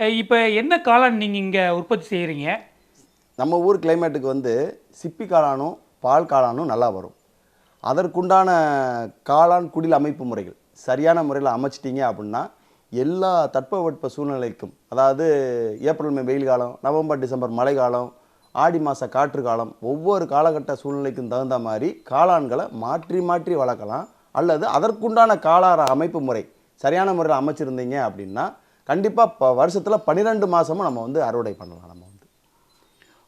இப்போ என்ன காளான் நீங்கள் இங்கே உற்பத்தி செய்கிறீங்க? நம்ம ஊர் கிளைமேட்டுக்கு வந்து சிப்பி காளானும் பால் காளானும் நல்லா வரும். அதற்குண்டான காளான் குடில் அமைப்பு முறைகள் சரியான முறையில் அமைச்சிட்டிங்க அப்படின்னா எல்லா தட்பவெட்ப சூழ்நிலைக்கும், அதாவது ஏப்ரல் மே வெயில் காலம், நவம்பர் டிசம்பர் மழை காலம், ஆடி மாத காற்று காலம், ஒவ்வொரு காலகட்ட சூழ்நிலைக்கும் தகுந்த மாதிரி காளான்களை மாற்றி மாற்றி வளர்க்கலாம். அல்லது அதற்குண்டான காளான் அமைப்பு முறை சரியான முறையில் அமைச்சிருந்தீங்க அப்படின்னா கண்டிப்பாக வருஷத்தில் 12 மாதமும் நம்ம வந்து அறுவடை பண்ணலாம். நம்ம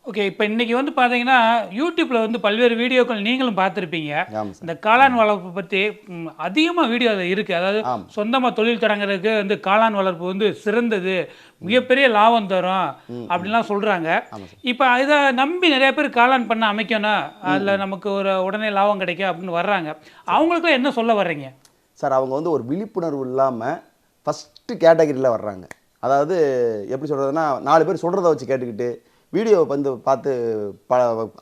ஓகே. இப்போ இன்றைக்கி வந்து பார்த்தீங்கன்னா யூடியூப்பில் வந்து பல்வேறு வீடியோக்கள் நீங்களும் பார்த்துருப்பீங்க. ஆமாம் சார். இந்த காளான் வளர்ப்பு பற்றி அதிகமாக வீடியோ அதில் இருக்குது. அதாவது சொந்தமாக தொழில் தொடங்குறதுக்கு வந்து காளான் வளர்ப்பு வந்து சிறந்தது, மிகப்பெரிய லாபம் தரும் அப்படின்லாம் சொல்கிறாங்க. இப்போ இதை நம்பி நிறைய பேர் காளான் பண்ண அமைக்கணும், அதில் நமக்கு ஒரு உடனே லாபம் கிடைக்கும் அப்படின்னு வர்றாங்க. அவங்களுக்குலாம் என்ன சொல்ல வர்றீங்க சார்? அவங்க வந்து ஒரு விழிப்புணர்வு இல்லாமல் ஃபஸ்ட்டு கேட்டகரியில் வர்றாங்க. அதாவது எப்படி சொல்கிறதுனா, 4 பேர் சொல்கிறத வச்சு கேட்டுக்கிட்டு வீடியோவை வந்து பார்த்து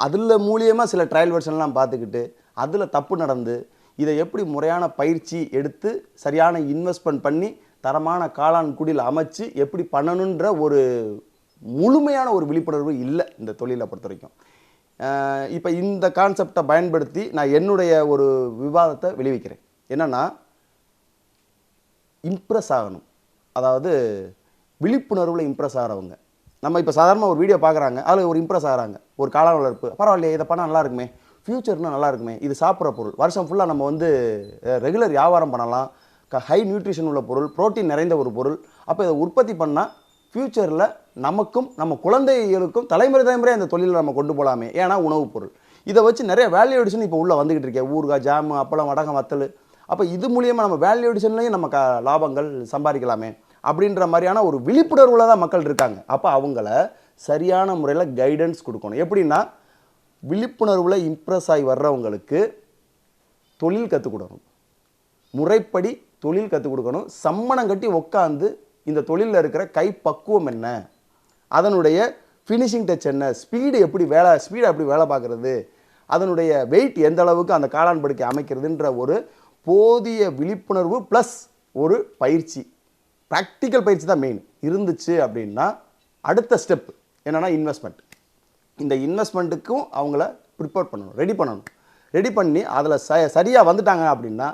அதில் மூலியமாக சில ட்ரையல் வெர்ஷன்லாம் பார்த்துக்கிட்டு அதில் தப்பு நடந்து இதை எப்படி முறையான பயிற்சி எடுத்து சரியான இன்வெஸ்ட்மெண்ட் பண்ணி தரமான காளான் குடில் அமைச்சு எப்படி பண்ணணுன்ற ஒரு முழுமையான ஒரு விழிப்புணர்வு இல்லை இந்த தொழிலை பொறுத்த வரைக்கும். இப்போ இந்த கான்செப்டை பயன்படுத்தி நான் என்னுடைய ஒரு விவாதத்தை வெளிவிக்கிறேன். என்னென்னா, இம்ப்ரெஸ் ஆகணும். அதாவது விழிப்புணர்வில் இம்ப்ரெஸ் ஆகிறவங்க, நம்ம இப்போ சாதாரணமாக ஒரு வீடியோ பார்க்குறாங்க, அதில் ஒரு இம்ப்ரெஸ் ஆகிறாங்க. ஒரு காளான் வளர்ப்பு பரவாயில்லையே, இதை பண்ணால் நல்லா இருக்குமே, ஃப்யூச்சர்னால் நல்லா இருக்குமே, இது சாப்பிட்ற பொருள், வருஷம் ஃபுல்லாக நம்ம வந்து ரெகுலர் வியாபாரம் பண்ணலாம், ஹை நியூட்ரிஷன் உள்ள பொருள், ப்ரோட்டீன் நிறைந்த ஒரு பொருள். அப்போ இதை உற்பத்தி பண்ணால் ஃப்யூச்சரில் நமக்கும் நம்ம குழந்தைகளுக்கும் தலைமுறையாக இந்த தொழிலில் நம்ம கொண்டு போகலாமே. ஏன்னா உணவுப் பொருள், இதை வச்சு நிறைய வேல்யூ எடிஷன் இப்போ உள்ளே வந்துக்கிட்டு இருக்கேன். ஊறுகாய், ஜாமு, அப்பளம், வடகம், வத்தல். அப்போ இது மூலியமாக நம்ம வேல்யூ எடிஷன்லேயும் நம்ம லாபங்கள் சம்பாதிக்கலாமே அப்படின்ற மாதிரியான ஒரு விழிப்புணர்வில் தான் மக்கள் இருக்காங்க. அப்போ அவங்கள சரியான முறையில் கைடன்ஸ் கொடுக்கணும். எப்படின்னா, விழிப்புணர்வில் இம்ப்ரெஸ் ஆகி வர்றவங்களுக்கு தொழில் கற்றுக் கொடுக்கணும், முறைப்படி தொழில் கற்றுக் கொடுக்கணும். சம்மணம் கட்டி உட்காந்து இந்த தொழிலில் இருக்கிற கைப்பக்குவம் என்ன, அதனுடைய ஃபினிஷிங் டச் என்ன, ஸ்பீடை எப்படி வேலை பார்க்குறது, அதனுடைய வெயிட் எந்த அளவுக்கு அந்த காளான் படுக்கை அமைக்கிறதுன்ற ஒரு போதிய விழிப்புணர்வு ப்ளஸ் ஒரு பயிற்சி, ப்ராக்டிக்கல் பயிற்சி தான் மெயின் இருந்துச்சு அப்படின்னா அடுத்த ஸ்டெப் என்னென்னா இன்வெஸ்ட்மெண்ட். இந்த இன்வெஸ்ட்மெண்ட்டுக்கும் அவங்கள ப்ரிப்பேர் பண்ணணும், ரெடி பண்ணி அதில் சரியாக வந்துட்டாங்க அப்படின்னா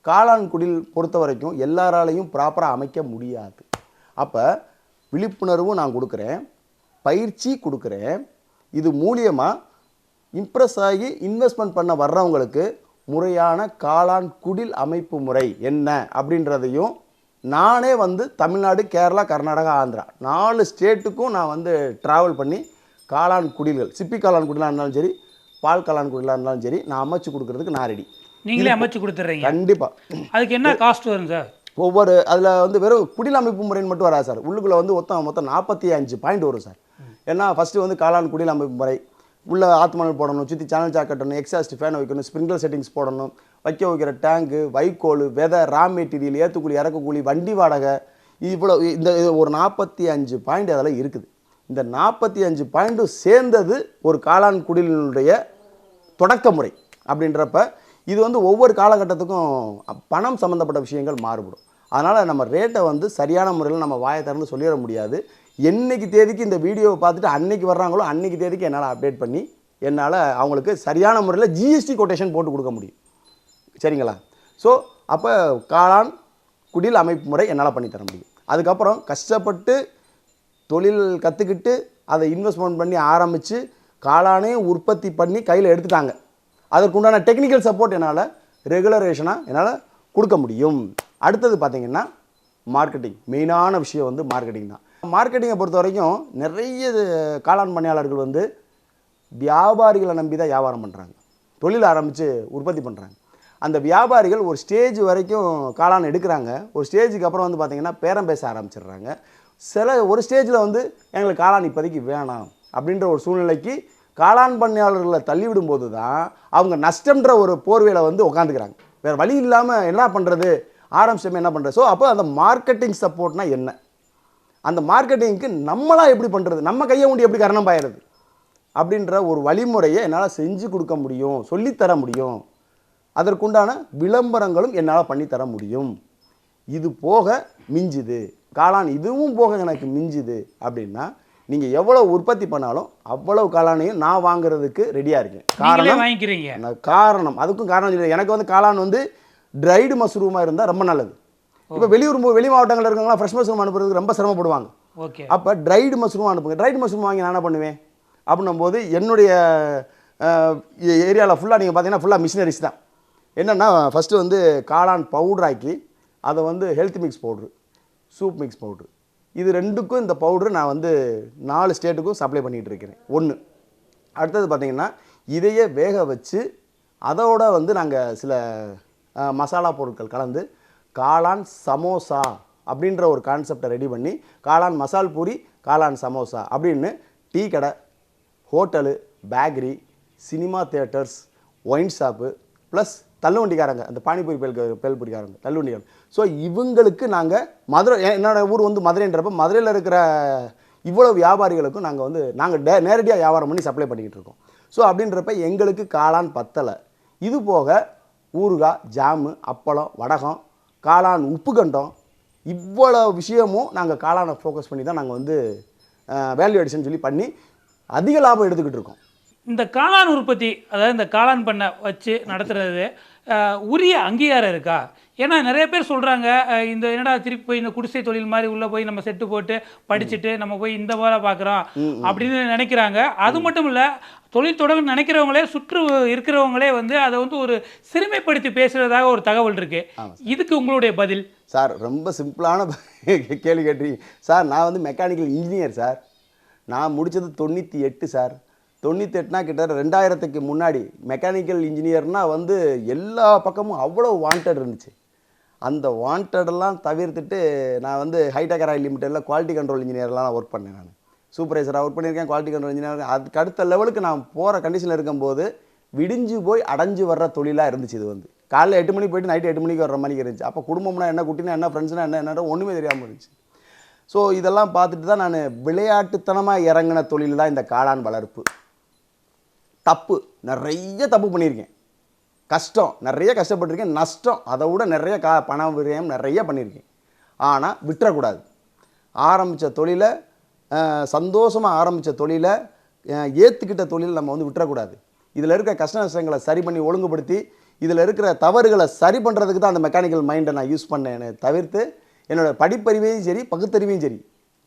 காளான் குடில் பொறுத்த வரைக்கும் எல்லாராலையும் ப்ராப்பராக அமைக்க முடியாது. அப்போ விழிப்புணர்வும் நான் கொடுக்குறேன், பயிற்சி கொடுக்குறேன். இது மூலியமாக இம்ப்ரெஸ் ஆகி இன்வெஸ்ட்மெண்ட் பண்ண வர்றவங்களுக்கு முறையான காளான் குடில் அமைப்பு முறை என்ன அப்படின்றதையும் நானே வந்து தமிழ்நாடு, கேரளா, கர்நாடகா, ஆந்திரா 4 ஸ்டேட்டுக்கும் நான் வந்து ட்ராவல் பண்ணி காளான் குடில்கள், சிப்பி காளான் குடிலாக இருந்தாலும் சரி, பால் காளான் குடிலாக இருந்தாலும் சரி, நான் அமைச்சு கொடுக்கறதுக்கு நான் ரெடி. நீங்களே அமைச்சு கொடுத்துட்றீங்க? கண்டிப்பாக. அதுக்கு என்ன காஸ்ட் வரும் சார்? ஒவ்வொரு அதில் வந்து வெறும் குடில் அமைப்பு முறைன்னு மட்டும் வராது சார். உள்ளுக்குள்ளே வந்து மொத்தம் 45 பாயிண்ட் வரும் சார். ஏன்னா ஃபஸ்ட்டு வந்து காளான் குடில் அமைப்பு முறை, உள்ள ஆத்மனல் போடணும், சுற்றி சேனல் சாக் கட்டணும், எக்ஸாஸ்ட் ஃபேன் வைக்கணும், ஸ்ப்ரிங்க்லர் செட்டிங்ஸ் போடணும், வைக்கிற டேங்கு, வைக்கோல், விதை, ரா மெட்டீரியல், ஏற்றுக்கூலி, இறக்குக்கூலி, வண்டி வாடகை, இவ்வளோ இந்த ஒரு 45 பாயிண்ட் அதெல்லாம் இருக்குது. இந்த 45 பாயிண்ட்டும் சேர்ந்தது ஒரு காளான் குடிலினுடைய தொடக்க முறை. அப்படின்றப்ப இது வந்து ஒவ்வொரு காலகட்டத்துக்கும் பணம் சம்மந்தப்பட்ட விஷயங்கள் மாறுபடும். அதனால் நம்ம ரேட்டை வந்து சரியான முறையில் நம்ம வாயை திறந்து சொல்லிட முடியாது. என்னைக்கு தேதிக்கு இந்த வீடியோவை பார்த்துட்டு அன்னைக்கு வர்றாங்களோ அன்னைக்கு தேதிக்கு என்னால் அப்டேட் பண்ணி என்னால் அவங்களுக்கு சரியான முறையில் ஜிஎஸ்டி கொட்டேஷன் போட்டு கொடுக்க முடியும். சரிங்களா? ஸோ அப்போ காளான் குடில் அமைப்பு முறை என்னால் பண்ணி தர முடியும். அதுக்கப்புறம் கஷ்டப்பட்டு தொழில் கற்றுக்கிட்டு அதை இன்வெஸ்ட்மெண்ட் பண்ணி ஆரம்பித்து காளானே உற்பத்தி பண்ணி கையில் எடுத்துட்டாங்க, அதற்குண்டான டெக்னிக்கல் சப்போர்ட் என்னால் ரெகுலரேஷனாக என்னால் கொடுக்க முடியும். அடுத்தது பார்த்திங்கன்னா மார்க்கெட்டிங். மெயினான விஷயம் வந்து மார்க்கெட்டிங் தான். மார்க்கெட்டிங்கை பொறுத்த வரைக்கும் நிறைய காளான் பணியாளர்கள் வந்து வியாபாரிகளை நம்பி தான் வியாபாரம் பண்ணுறாங்க, தொழில் ஆரம்பித்து உற்பத்தி பண்ணுறாங்க. அந்த வியாபாரிகள் ஒரு ஸ்டேஜ் வரைக்கும் காளான் எடுக்கிறாங்க, ஒரு ஸ்டேஜுக்கு அப்புறம் வந்து பார்த்திங்கன்னா பேரம் பேச ஆரம்பிச்சிடுறாங்க. ஒரு ஸ்டேஜில் வந்து எங்களுக்கு காளான் இப்போதைக்கு வேணாம் அப்படின்ற ஒரு சூழ்நிலைக்கு காளான் பண்ணையாளர்களை தள்ளிவிடும்போது தான் அவங்க நஷ்டம்ன்ற ஒரு போர்வையில் வந்து உட்காந்துக்கிறாங்க. வேறு வழி இல்லாமல் என்ன பண்ணுறது, ஆரம்பிச்சமே என்ன பண்ணுறது. ஸோ அப்போ அந்த மார்க்கெட்டிங் சப்போர்ட்னால் என்ன, அந்த மார்க்கெட்டிங்க்கு நம்மளாம் எப்படி பண்ணுறது, நம்ம கையை உண்டி எப்படி கரணம் பாயிறது அப்படின்ற ஒரு வழிமுறையை என்னால் செஞ்சு கொடுக்க முடியும், சொல்லித்தர முடியும். அதற்குண்டான விளம்பரங்களும் என்னால் பண்ணித்தர முடியும். இது போக மிஞ்சுது, காளான் இதுவும் போக எனக்கு மிஞ்சுது அப்படின்னா நீங்கள் எவ்வளோ உற்பத்தி பண்ணாலும் அவ்வளவு காளானையும் நான் வாங்குறதுக்கு ரெடியாக இருக்கேன். காரணம் வாங்கிக்கிறீங்க. காரணம் அதுக்கும் காரணம் சொல்லி எனக்கு வந்து காளான் வந்து ட்ரைடு மஷ்ரூமாக இருந்தால் ரொம்ப நல்லது. இப்போ வெளி மாவட்டங்களில் இருக்கவங்களாம் ஃப்ரெஷ் மஷ்ரூம் அனுப்புறதுக்கு ரொம்ப சிரமப்படுவாங்க. ஓகே. அப்போ ட்ரைடு மஷ்ரூம் அனுப்புங்க. ட்ரைடு மஷ்ரூம் வாங்கி நான் என்ன பண்ணுவேன் அப்படின்னும் போது என்னுடைய ஏரியாவில் ஃபுல்லாக நீங்கள் பார்த்தீங்கன்னா ஃபுல்லாக மிஷினரிஸ் தான். என்னென்னா ஃபஸ்ட்டு வந்து காளான் பவுட்ராக்கி அதை வந்து health mix powder, soup mix powder, இது ரெண்டுக்கும் இந்த பவுட்ரு நான் வந்து 4 ஸ்டேட்டுக்கும் சப்ளை பண்ணிகிட்டு இருக்கிறேன். ஒன்று. அடுத்தது பார்த்திங்கன்னா இதையே வேக வச்சு அதோட வந்து நாங்கள் சில மசாலா பொருட்கள் கலந்து காளான் சமோசா அப்படின்ற ஒரு கான்செப்டை ரெடி பண்ணி காளான் மசால் பூரி, காளான் சமோசா அப்படின்னு டீ கடை, hotel, bakery, cinema theatres, wine shop plus தள்ளுவண்டிக்காரங்க, அந்த பானிபூரி பேல்பூரிக்காரங்க, தள்ளுவண்டிக்காரங்க. ஸோ இவங்களுக்கு நாங்கள் மதுரை, என்னோடய ஊர் வந்து மதுரைன்றப்ப மதுரையில் இருக்கிற இவ்வளோ வியாபாரிகளுக்கும் நாங்கள் நேரடியாக வியாபாரம் பண்ணி சப்ளை பண்ணிக்கிட்டு இருக்கோம். ஸோ அப்படின்றப்ப எங்களுக்கு காளான் பத்தலை. இது போக ஊறுகாய், ஜாமு, அப்பளம், வடகம், காளான் உப்புக்கண்டம், இவ்வளோ விஷயமும் நாங்கள் காளானை ஃபோக்கஸ் பண்ணி தான் நாங்கள் வந்து வேல்யூ அடிஷன் சொல்லி பண்ணி அதிக லாபம் எடுத்துக்கிட்டு இருக்கோம். இந்த காளான் உற்பத்தி, அதாவது இந்த காளான் பண்ணை வச்சு நடத்துறது உரிய அங்கீகாரம் இருக்கா? ஏன்னா நிறைய பேர் சொல்கிறாங்க, இந்த என்னடா திருப்பி போய் இந்த குடிசை தொழில் மாதிரி உள்ளே போய் நம்ம செட்டு போட்டு படிச்சுட்டு நம்ம போய் இந்த வேலை பார்க்குறோம் அப்படின்னு நினைக்கிறாங்க. அது மட்டும் இல்லை, தொழில் தொடங்க நினைக்கிறவங்களே சுற்று இருக்கிறவங்களே வந்து அதை வந்து ஒரு சிறுமைப்படுத்தி பேசுகிறதாக ஒரு தகவல் இருக்குது. இதுக்கு உங்களுடைய பதில்? சார் ரொம்ப சிம்பிளான கேள்வி கேட்டீங்க சார். நான் வந்து மெக்கானிக்கல் இன்ஜினியர் சார். நான் முடித்தது 98 சார். 98னா கிட்ட 2000க்கு முன்னாடி மெக்கானிக்கல் இன்ஜினியர்னால் வந்து எல்லா பக்கமும் அவ்வளோ வாண்டட் இருந்துச்சு. அந்த வாண்டடெல்லாம் தவிர்த்துட்டு நான் வந்து ஹைடெக் ஆயில் லிமிட்டடில் குவாலிட்டி கண்ட்ரோல் இன்ஜினியர்லாம் ஒர்க் பண்ணேன். நான் சூப்பர்வைசராக ஒர்க் பண்ணியிருக்கேன், குவாலிட்டி கண்ட்ரோல் இன்ஜினியர். அதுக்கு அடுத்த லெவலுக்கு நான் போகிற கண்டிஷனில் இருக்கும்போது விடிஞ்சு போய் அடைஞ்சு வர்ற தொழிலாக இருந்துச்சு. இது வந்து காலைல 8 மணிக்கு போய்ட்டு நைட்டு 8 மணிக்கு வர்ற மணிக்கு இருந்துச்சு. அப்போ குடும்பம்னா என்ன, குட்டினா என்ன, ஃப்ரெண்ட்ஸ்னா என்ன ஒன்றுமே தெரியாமல் இருந்துச்சு. ஸோ இதெல்லாம் பார்த்துட்டு தான் நான் விளையாட்டுத்தனமாக இறங்கின தொழில் தான் இந்த காளான் வளர்ப்பு. தப்பு, நிறைய தப்பு பண்ணியிருக்கேன். கஷ்டம், நிறைய கஷ்டப்பட்டிருக்கேன். நஷ்டம் அதை விட நிறைய பண விரயம் நிறைய பண்ணியிருக்கேன். ஆனால் விட்டுறக்கூடாது. ஆரம்பித்த தொழிலை, சந்தோஷமாக ஆரம்பித்த தொழிலை, ஏற்றுக்கிட்ட தொழில் நம்ம வந்து விட்டுறக்கூடாது. இதில் இருக்கிற கஷ்ட நஷ்டங்களை சரி பண்ணி ஒழுங்குபடுத்தி இதில் இருக்கிற தவறுகளை சரி பண்ணுறதுக்கு தான் அந்த மெக்கானிக்கல் மைண்டை நான் யூஸ் பண்ணேன்னு தவிர்த்து என்னோடய படிப்பறிவையும் சரி பகுத்தறிவையும் சரி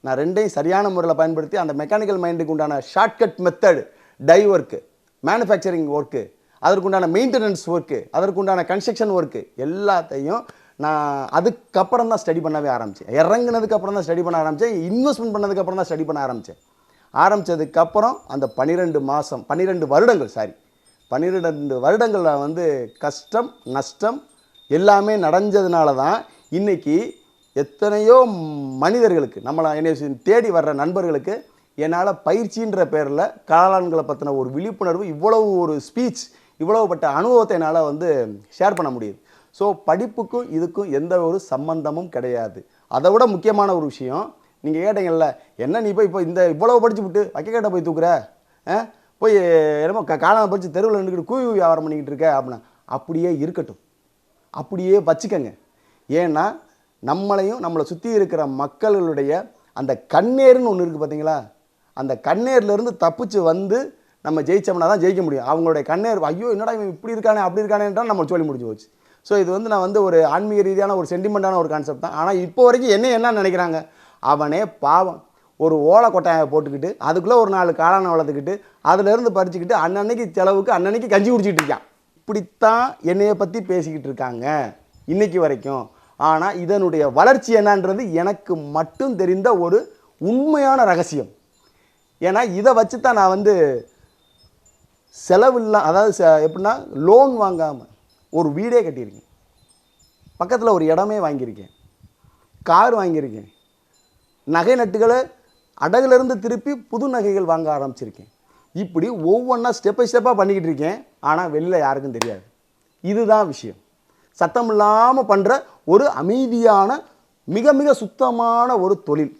நான் ரெண்டையும் சரியான முறையில் பயன்படுத்தி அந்த மெக்கானிக்கல் மைண்டுக்கு உண்டான shortcut method, die work, manufacturing work, அதற்குண்டான மெயின்டெனன்ஸ் ஒர்க்கு, அதற்குண்டான கன்ஸ்ட்ரக்ஷன் ஒர்க்கு எல்லாத்தையும் நான் அதுக்கப்புறம் தான் ஸ்டடி பண்ணவே ஆரம்பித்தேன். இறங்குனதுக்கப்புறம் தான் ஸ்டடி பண்ண ஆரம்பித்தேன். இன்வெஸ்ட்மெண்ட் பண்ணதுக்கப்புறம் தான் ஸ்டடி பண்ண ஆரம்பித்தேன். ஆரம்பித்ததுக்கப்புறம் அந்த 12 வருடங்களில் வந்து கஷ்டம் நஷ்டம் எல்லாமே நடந்ததுனால தான் இன்றைக்கி எத்தனையோ மனிதர்களுக்கு, என்னை தேடி வர்ற நண்பர்களுக்கு என்னால் பயிற்சின்ற பேரில் காளான்களை பற்றின ஒரு விழிப்புணர்வு, இவ்வளவு ஒரு ஸ்பீச், இவ்வளவுப்பட்ட அனுபவத்தை என்னால் வந்து ஷேர் பண்ண முடியுது. ஸோ படிப்புக்கும் இதுக்கும் எந்த ஒரு சம்பந்தமும் கிடையாது. அதை விட முக்கியமான ஒரு விஷயம், நீங்கள் கேட்டீங்கல்ல, என்ன நீ போய் இப்போ இவ்வளவு படிச்சு விட்டு வக்கக்கேட்ட போய் தூக்குற, போய் என்னமோ காளான் படித்து தெருவில் நின்றுக்கிட்டு கூவி வியாபாரம் பண்ணிக்கிட்டு இருக்க அப்படின்னா, அப்படியே இருக்கட்டும், அப்படியே வச்சுக்கங்க. ஏன்னா நம்மளையும் நம்மளை சுற்றி இருக்கிற மக்களுடைய அந்த கண்ணேருன்னு ஒன்று இருக்குது பார்த்தீங்களா, அந்த கண்ணேர்லேருந்து தப்பிச்சு வந்து நம்ம ஜெயிச்சோம்னா தான் ஜெயிக்க முடியும். அவங்களுடைய கண்ணேர், ஐயோ என்னடா இவன் இப்படி இருக்கானே அப்படி இருக்கானேன்றால் நம்ம சொல்லி முடிஞ்சு போச்சு. ஸோ இது வந்து நான் வந்து ஒரு ஆன்மீக ரீதியான ஒரு சென்டிமெண்ட்டான ஒரு கான்செப்ட் தான். ஆனால் இப்போ வரைக்கும் என்ன நினைக்கிறாங்க, அவனே பாவம் ஒரு ஓலை கொட்டாயை போட்டுக்கிட்டு அதுக்குள்ளே ஒரு 4 காளானை வளர்த்துக்கிட்டு அதிலேருந்து பறிச்சுக்கிட்டு அன்னன்னைக்கு செலவுக்கு அன்னன்னைக்கு கஞ்சி குடிச்சிக்கிட்டு இருக்கான். இப்படித்தான் என்னையை பற்றி பேசிக்கிட்டு இருக்காங்க இன்றைக்கி வரைக்கும். ஆனால் இதனுடைய வளர்ச்சி என்னன்றது எனக்கு மட்டும் தெரிந்த ஒரு உண்மையான ரகசியம். ஏன்னா இதை வச்சு தான் நான் வந்து செலவில்லாம், அதாவது எப்படின்னா லோன் வாங்காமல் ஒரு வீடே கட்டியிருக்கேன், பக்கத்தில் ஒரு இடமே வாங்கியிருக்கேன், கார் வாங்கியிருக்கேன், நகை நட்டுகளை அடகுலேருந்து திருப்பி புது நகைகள் வாங்க ஆரம்பிச்சிருக்கேன். இப்படி ஒவ்வொன்றா ஸ்டெப் பை ஸ்டெப்பாக பண்ணிக்கிட்டு இருக்கேன். ஆனால் வெளியில் யாருக்கும் தெரியாது. இதுதான் விஷயம். சத்தம் இல்லாமல் பண்ணுற ஒரு அமைதியான மிக மிக சுத்தமான ஒரு தொழில்.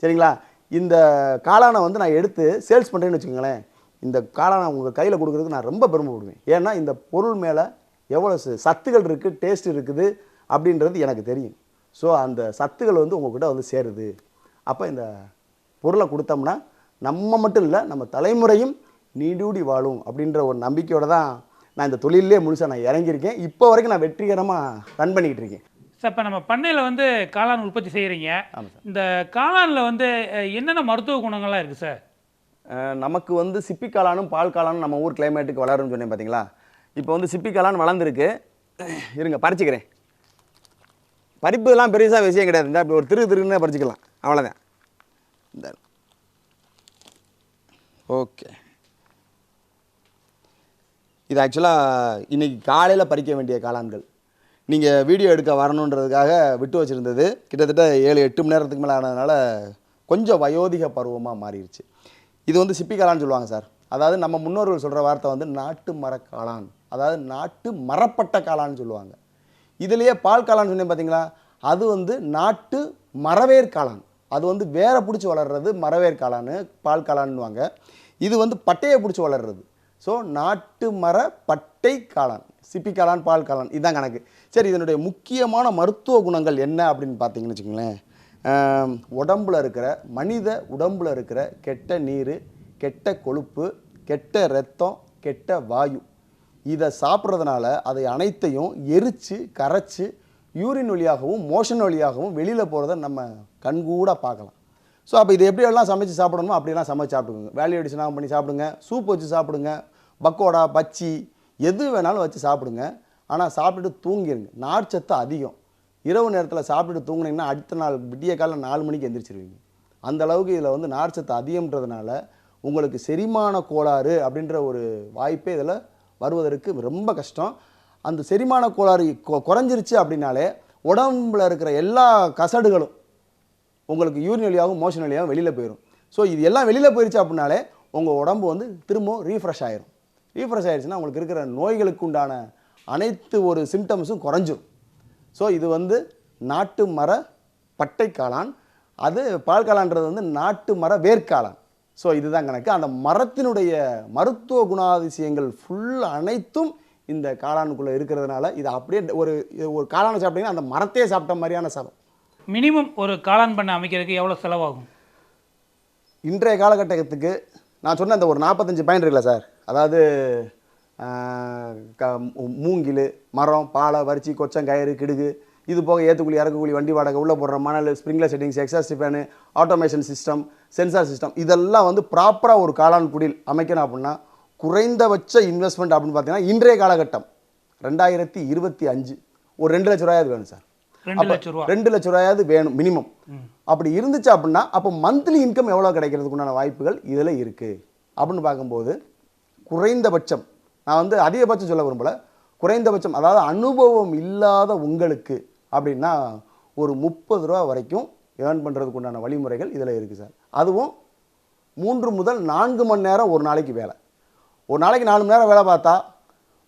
சரிங்களா? இந்த காளானை வந்து நான் எடுத்து சேல்ஸ் பண்ணுறேன்னு வச்சுக்கோங்களேன், இந்த காளானை உங்கள் கையில் கொடுக்குறதுக்கு நான் ரொம்ப பெருமைப்படுவேன். ஏன்னா இந்த பொருள் மேலே எவ்வளோ சத்துகள் இருக்குது, டேஸ்ட் இருக்குது அப்படின்றது எனக்கு தெரியும். ஸோ அந்த சத்துக்கள் வந்து உங்ககிட்ட வந்து சேருது. அப்போ இந்த பொருளை கொடுத்தோம்னா நம்ம மட்டும் இல்லை, நம்ம தலைமுறையும் நீடூடி வாழும் அப்படின்ற ஒரு நம்பிக்கையோடு தான் நான் இந்த தொழிலே முழுசாக நான் இறங்கியிருக்கேன். இப்போ வரைக்கும் நான் வெற்றிகரமாக ரன் பண்ணிக்கிட்டு இருக்கேன். சார், இப்போ நம்ம பண்ணையில் வந்து காளான் உற்பத்தி செய்கிறீங்க. இந்த காளானில் வந்து என்னென்ன மருத்துவ குணங்கள்லாம் இருக்குது சார்? நமக்கு வந்து சிப்பி காளானும் பால் காளானும் நம்ம ஊர் கிளைமேட்டுக்கு வளரும்னு சொன்னேன் பார்த்தீங்களா. இப்போ வந்து சிப்பி காளான் வளர்ந்துருக்கு. இருங்க பறிச்சுக்கிறேன். பறிப்புலாம் பெருசாக விஷயம் கிடையாது. இந்த அப்படி ஒரு திருன்னு பறிச்சுக்கலாம், அவ்வளோதான். இந்த ஓகே, இது ஆக்சுவலாக இன்றைக்கி காலையில் பறிக்க வேண்டிய காளான்கள். நீங்கள் வீடியோ எடுக்க வரணுன்றதுக்காக விட்டு வச்சுருந்தது கிட்டத்தட்ட 7-8 மணி நேரத்துக்கு மேலே ஆனதுனால கொஞ்சம் வயோதிக பருவமாக மாறிடுச்சு. இது வந்து சிப்பி காளான்னு சொல்லுவாங்க சார். அதாவது நம்ம முன்னோர்கள் சொல்கிற வார்த்தை வந்து நாட்டு மரக்காளான், அதாவது நாட்டு மரப்பட்ட காளான்னு சொல்லுவாங்க. இதுலேயே பால் காளான்னு சொன்னேன் பார்த்தீங்களா, அது வந்து நாட்டு மரவேர் காளான். அது வந்து வேற பிடிச்சி வளர்றது மரவேர் காளான்னு பால் காளான்னுவாங்க. இது வந்து பட்டையை பிடிச்சி வளர்றது. ஸோ நாட்டு மர பட்டை காளான், சிப்பி காளான், பால் காளான், இதுதான் கணக்கு. சரி, இதனுடைய முக்கியமான மருத்துவ குணங்கள் என்ன அப்படின்னு பார்த்தீங்கன்னு வச்சுக்கோங்களேன். உடம்புல இருக்கிற மனித உடம்புல இருக்கிற கெட்ட நீர், கெட்ட கொழுப்பு, கெட்ட இரத்தம், கெட்ட வாயு, இதை சாப்பிட்றதுனால அதை அனைத்தையும் எரித்து கரைச்சி யூரின் வழியாகவும் மோஷன் வழியாகவும் வெளியில் போகிறத நம்ம கண்கூட பார்க்கலாம். ஸோ அப்போ இது எப்படியெல்லாம் சமைச்சு சாப்பிடணுமோ அப்படியெல்லாம் சமைச்சு சாப்பிடுங்க. வேல்யூ அடிஷனாக பண்ணி சாப்பிடுங்க, சூப் வச்சு சாப்பிடுங்க, பக்கோடா, பச்சி எது வேணாலும் வச்சு சாப்பிடுங்க. ஆனால் சாப்பிட்டுட்டு தூங்கிடுங்க. நார்ச்சத்து அதிகம். இரவு நேரத்தில் சாப்பிட்டுட்டு தூங்குனீங்கன்னா அடுத்த நாள் விடிய காலம் 4 மணிக்கு எந்திரிச்சிருவீங்க. அந்த அளவுக்கு இதில் வந்து நார்ச்சத்து அதிகம்ன்றதுனால உங்களுக்கு செரிமான கோளாறு அப்படின்ற ஒரு வாய்ப்பே இதில் வருவதற்கு ரொம்ப கஷ்டம். அந்த செரிமான கோளாறு குறைஞ்சிருச்சு அப்படின்னாலே உடம்புல இருக்கிற எல்லா கசடுகளும் உங்களுக்கு யூரின் வழியாகவும் மோஷன் வழியாகவும் வெளியில் போயிடும். ஸோ இது எல்லாம் வெளியில் போயிடுச்சு அப்படின்னாலே உங்கள் உடம்பு வந்து திரும்பவும் ரீஃப்ரெஷ் ஆயிரும். ரீஃப்ரெஷ் ஆயிடுச்சுன்னா உங்களுக்கு இருக்கிற நோய்களுக்கு உண்டான அனைத்து ஒரு சிம்டம்ஸும் குறைஞ்சிரும். ஸோ இது வந்து நாட்டு மர பட்டை காளான். அது பால் காளான்றது வந்து நாட்டு மர வேர்க்காளான். ஸோ இதுதான் கணக்கு. அந்த மரத்தினுடைய மருத்துவ குணாதிசயங்கள் ஃபுல் அனைத்தும் இந்த காளானுக்குள்ளே இருக்கிறதுனால இது அப்படியே ஒரு காளானை சாப்பிட்டீங்கன்னா அந்த மரத்தையே சாப்பிட்ட மாதிரியான சதம். மினிமம் ஒரு காளான் பண்ணை அமைக்கிறதுக்கு எவ்வளோ செலவாகும்? இன்றைய காலகட்டத்துக்கு நான் சொன்ன அந்த ஒரு 45 பாயிண்ட் இருக்குல்ல சார், அதாவது மூங்கில், மரம், பாலை, வரிச்சி, கொச்சங்கயிறு, கிடுகு, இது போக ஏற்றுக்கூலி, இறக்குக்கூலி, வண்டி வாடகை, உள்ளே போடுற மணல், sprinkler settings, exhaust fan, automation system, sensor system, இதெல்லாம் வந்து ப்ராப்பராக ஒரு காளான் குடில் அமைக்கணும் அப்படின்னா குறைந்தபட்ச இன்வெஸ்ட்மெண்ட் அப்படின்னு பார்த்தீங்கன்னா இன்றைய காலகட்டம் 2025 ஒரு 2 லட்ச ரூபாயாவது வேணும் சார். 2 லட்ச ரூபாயாவது வேணும் மினிமம். அப்படி இருந்துச்சு அப்படின்னா அப்போ மந்த்லி இன்கம் எவ்வளோ கிடைக்கிறதுக்குண்டான வாய்ப்புகள் இதில் இருக்குது அப்படின்னு பார்க்கும்போது குறைந்தபட்சம், நான் வந்து அதிகபட்சம் சொல்ல விரும்பலை, குறைந்தபட்சம் அதாவது அனுபவம் இல்லாத உங்களுக்கு அப்படின்னா ஒரு 30 ரூபா வரைக்கும் ஏர்ன் பண்ணுறதுக்கு உண்டான வழிமுறைகள் இதில் இருக்குது சார். அதுவும் 3 முதல் 4 மணி நேரம் ஒரு நாளைக்கு வேலை. ஒரு நாளைக்கு 4 மணி நேரம் வேலை பார்த்தா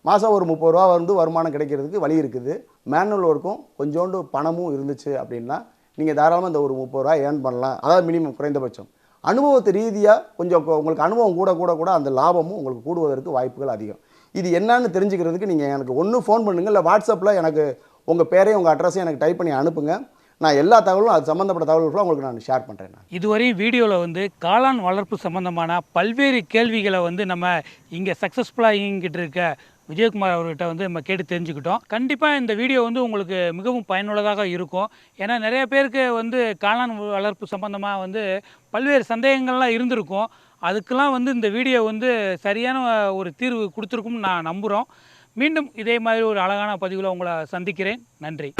மாதம் ஒரு 30 ரூபா வந்து வருமானம் கிடைக்கிறதுக்கு வழி இருக்குது. மேனுவல் ஒர்க்கும் கொஞ்சோண்டு பணமும் இருந்துச்சு அப்படின்னா நீங்கள் தாராளமாக இந்த ஒரு 30 ரூபா ஏர்ன் பண்ணலாம். அதாவது மினிமம் குறைந்தபட்சம். அனுபவத்து ரீதியாக கொஞ்சம் உங்களுக்கு அனுபவம் கூட அந்த லாபமும் உங்களுக்கு கூடுவதற்கு வாய்ப்புகள் அதிகம். இது என்னன்னு தெரிஞ்சுக்கிறதுக்கு நீங்கள் எனக்கு ஒன்று ஃபோன் பண்ணுங்கள், இல்லை வாட்ஸ்அப்பில் எனக்கு உங்கள் பேரையும் உங்கள் அட்ரஸையும் எனக்கு டைப் பண்ணி அனுப்புங்க. நான் எல்லா தகவலும் அது சம்மந்தப்பட்ட தகவல்களும் உங்களுக்கு நான் ஷேர் பண்ணுறேன். இதுவரையும் வீடியோவில் வந்து காளான் வளர்ப்பு சம்மந்தமான பல்வேறு கேள்விகளை வந்து நம்ம இங்கே சக்ஸஸ்ஃபுல்லாக இயங்கிட்டு இருக்க விஜயகுமார் அவர்கிட்ட வந்து நம்ம கேட்டு தெரிஞ்சுக்கிட்டோம். கண்டிப்பாக இந்த வீடியோ வந்து உங்களுக்கு மிகவும் பயனுள்ளதாக இருக்கும். ஏன்னா நிறைய பேருக்கு வந்து காளான் வளர்ப்பு சம்மந்தமாக வந்து பல்வேறு சந்தேகங்கள்லாம் இருந்திருக்கும். அதுக்கெல்லாம் வந்து இந்த வீடியோ வந்து சரியான ஒரு தீர்வு கொடுத்துருக்கும்னு நான் நம்புகிறோம். மீண்டும் இதே மாதிரி ஒரு அழகான பதிவில் உங்களை சந்திக்கிறேன். நன்றி.